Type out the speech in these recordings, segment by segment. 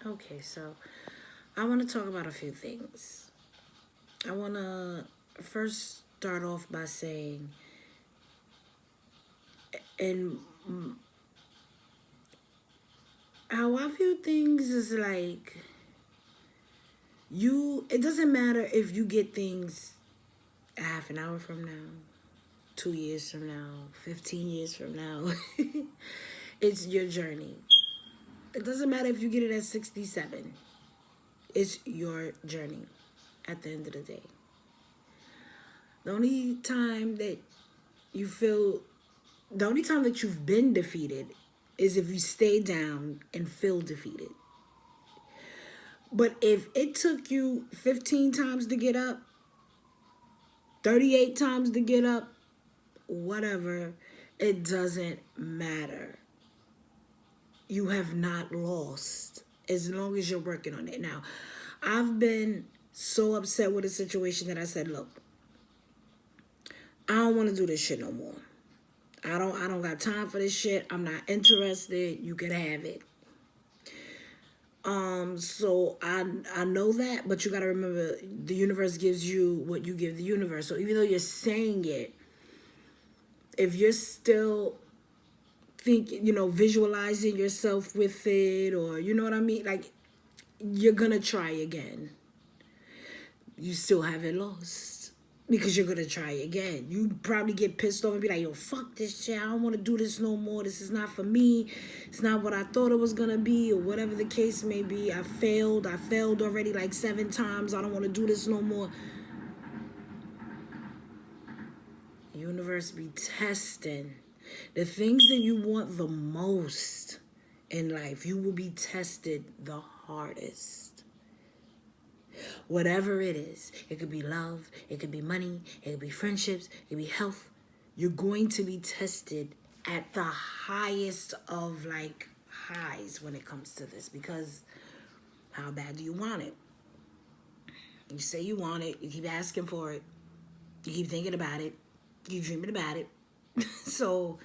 Okay, so I want to talk about a few things. I want to first start off by saying, and how I view things is like it doesn't matter if you get things a half an hour from now, 2 years from now, 15 years from now. It's your journey. It doesn't matter if you get it at 67. It's your journey at the end of the day. The only time that you feel, the only time that you've been defeated is if you stay down and feel defeated. But if it took you 15 times to get up, 38 times to get up, whatever, it doesn't matter. You have not lost as long as you're working on it. Now, I've been so upset with a situation that I said, look, I don't want to do this shit no more. I don't got time for this shit. I'm not interested. You can have it. So I know that, but you gotta remember the universe gives you what you give the universe. So even though you're saying it, if you're still thinking, visualizing yourself with it, or you know what I mean, like you're gonna try again. You still haven't lost because you're gonna try again. You probably get pissed off and be like, yo, fuck this shit. I don't want to do this no more. This is not for me. It's not what I thought it was gonna be, or whatever the case may be. I failed already like 7 times. I don't want to do this no more. Universe be testing the things that you want the most in life. You will be tested the hardest. Whatever it is, it could be love, it could be money, it could be friendships, it could be health. You're going to be tested at the highest of like highs when it comes to this, because how bad do you want it? You say you want it, you keep asking for it, you keep thinking about it, you keep dreaming about it. So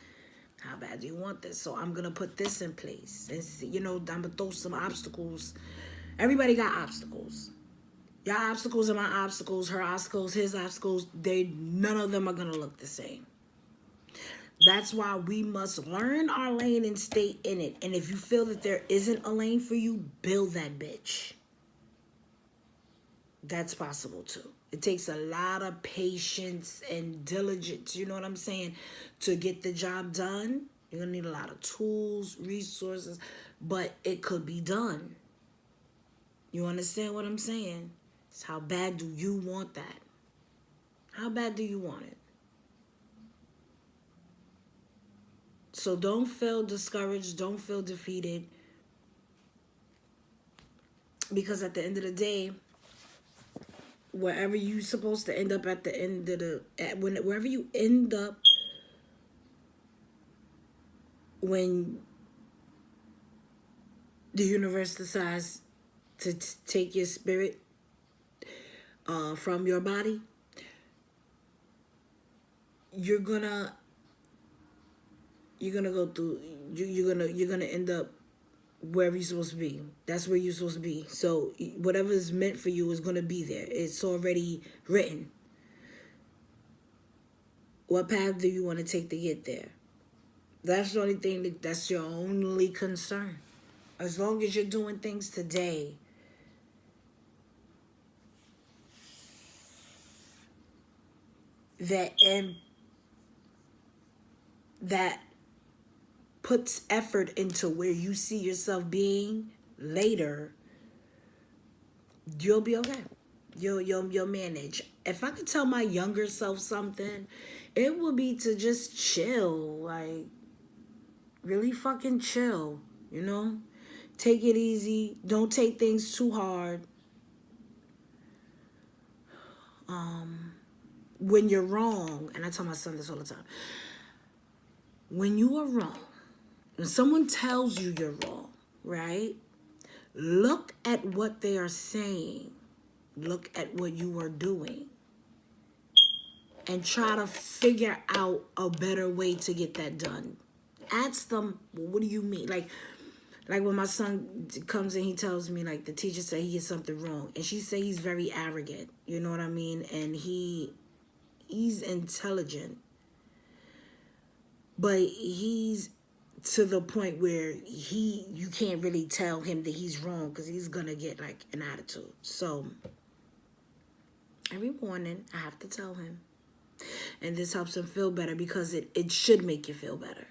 how bad do you want this? So I'm gonna put this in place, and see, I'm gonna throw some obstacles. Everybody got obstacles. Your obstacles are my obstacles, her obstacles, his obstacles. None of them are gonna look the same. That's why we must learn our lane and stay in it. And if you feel that there isn't a lane for you, build that bitch. That's possible too. It takes a lot of patience and diligence, you know what I'm saying, to get the job done. You're gonna need a lot of tools, resources, but it could be done. You understand what I'm saying? It's how bad do you want that? How bad do you want it? So don't feel discouraged. Don't feel defeated. Because at the end of the day, wherever you're supposed to end up at the end of wherever you end up when the universe decides to take your spirit from your body, you're gonna go through. You're gonna end up wherever you're supposed to be. That's where you're supposed to be. So whatever is meant for you is gonna be there. It's already written. What path do you want to take to get there? That's the only thing that's your only concern. As long as you're doing things today that puts effort into where you see yourself being later, you'll be okay. You'll manage. If I could tell my younger self something, it would be to just chill, like really fucking chill, Take it easy. Don't take things too hard. When you're wrong, and I tell my son this all the time, when you are wrong, when someone tells you you're wrong, right? Look at what they are saying. Look at what you are doing. And try to figure out a better way to get that done. Ask them, well, what do you mean? Like Like when my son comes and he tells me, like, the teacher said he did something wrong, and she say he's very arrogant, you know what I mean? And he's intelligent, but he's to the point where you can't really tell him that he's wrong, because he's gonna get like an attitude. So every morning I have to tell him, and this helps him feel better, because it should make you feel better.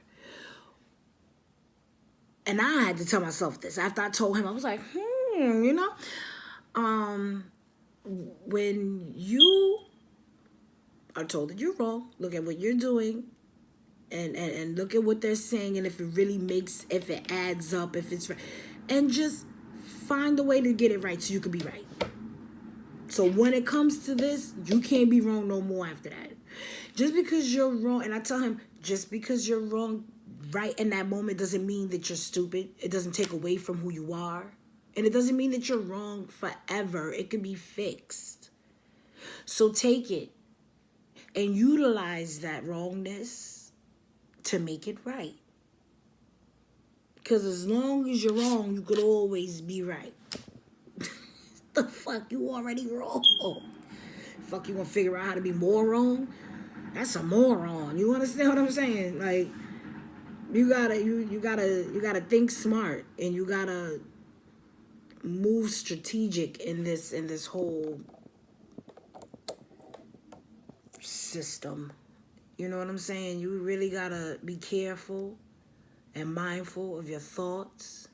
And I had to tell myself this after I told him. I was like, you know, when you are told that you're wrong, look at what you're doing, and look at what they're saying, and if it adds up, if it's right, and just find a way to get it right so you can be right. So when it comes to this, you can't be wrong no more after that. Just because you're wrong, and I tell him, just because you're wrong right in that moment doesn't mean that you're stupid. It doesn't take away from who you are. And it doesn't mean that you're wrong forever. It can be fixed. So take it and utilize that wrongness to make it right. Because as long as you're wrong, you could always be right. The fuck, you already wrong. Fuck, you gonna figure out how to be more wrong? That's a moron. You understand what I'm saying? Like, you gotta think smart, and you gotta move strategic in this whole system. You know what I'm saying? You really gotta be careful and mindful of your thoughts,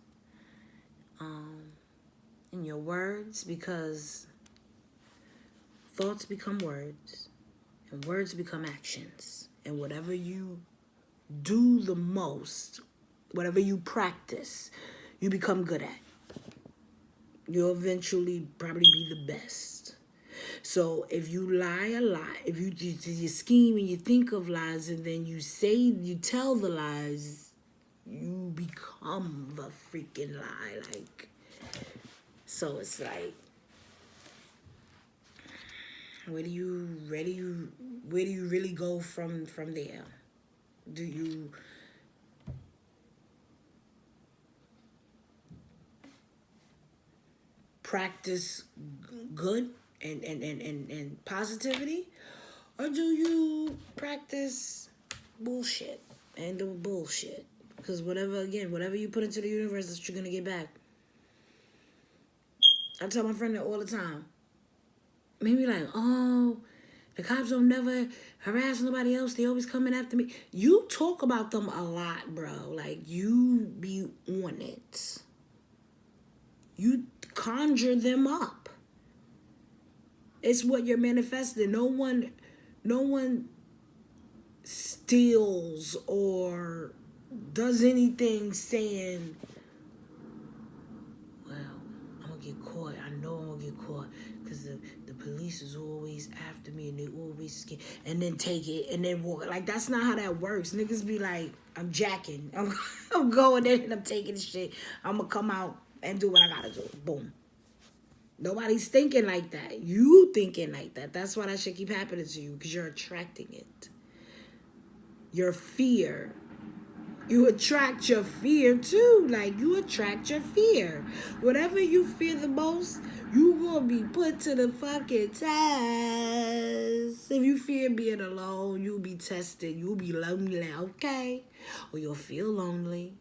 and your words, because thoughts become words, and words become actions. And whatever you do the most, whatever you practice, you become good at. You'll eventually probably be the best. So if you lie a lot, if you scheme and you think of lies, and then you tell the lies, you become the freaking lie. Like, so it's like, where do you really go from there? Do you practice good and positivity, or do you practice bullshit and do bullshit? Because whatever you put into the universe, that's what you're gonna get back. I tell my friend that all the time. Maybe like, oh, the cops don't never harass nobody else. They always coming after me. You talk about them a lot, bro. Like, you be on it. You conjure them up. It's what you're manifesting. No one steals or does anything saying, well, I'm gonna get caught. I know I'm gonna get caught, because the police is always after me, and they always scared, and then take it and then walk. Like, that's not how that works. Niggas be like, I'm jacking. I'm going in and I'm taking this shit. I'm gonna come out and do what I gotta do. Boom. Nobody's thinking like that. You thinking like that. That's why that shit keep happening to you, because you're attracting it. Your fear. You attract your fear too. Like, you attract your fear. Whatever you fear the most, you will be put to the fucking test. If you fear being alone, you'll be tested. You'll be lonely, okay? Or you'll feel lonely.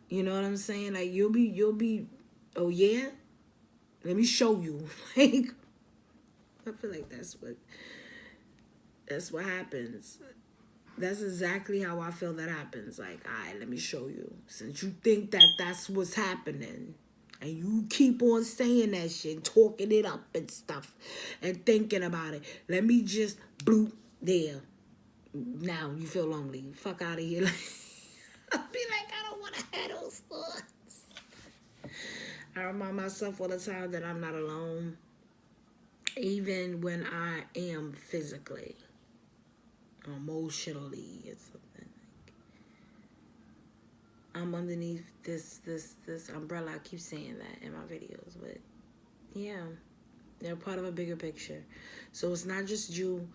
You know what I'm saying? Like, you'll be, oh yeah? Let me show you. Like, I feel like that's what happens. That's exactly how I feel that happens. Like, all right, let me show you. Since you think that that's what's happening, and you keep on saying that shit, talking it up and stuff, and thinking about it, let me just bloop there. Now you feel lonely. Fuck out of here. I'll be like, I don't want to have those thoughts. I remind myself all the time that I'm not alone, even when I am physically, emotionally, or something. I'm underneath this umbrella. I keep saying that in my videos, but yeah, they're part of a bigger picture. So it's not just you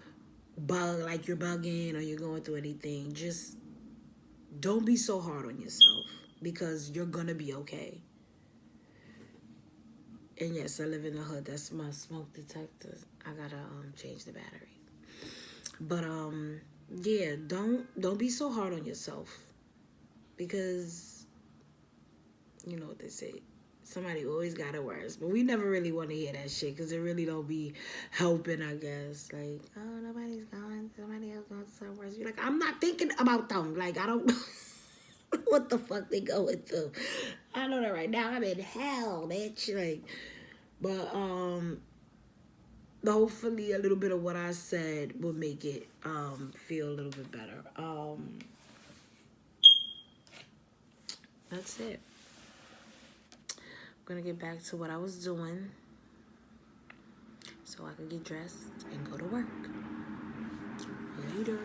like you're bugging or you're going through anything. Just don't be so hard on yourself. because you're gonna be okay. And yes, I live in the hood. That's my smoke detectors. I gotta change the battery. But yeah, don't be so hard on yourself, because you know what they say. Somebody always got it worse, but we never really want to hear that shit because it really don't be helping. I guess like, oh, nobody's going, somebody else going somewhere worse. You're like, I'm not thinking about them. Like, I don't what the fuck they going through. I know that right now I'm in hell, bitch. Like, but hopefully a little bit of what I said will make it feel a little bit better. That's it. I'm gonna get back to what I was doing so I could get dressed and go to work. Later.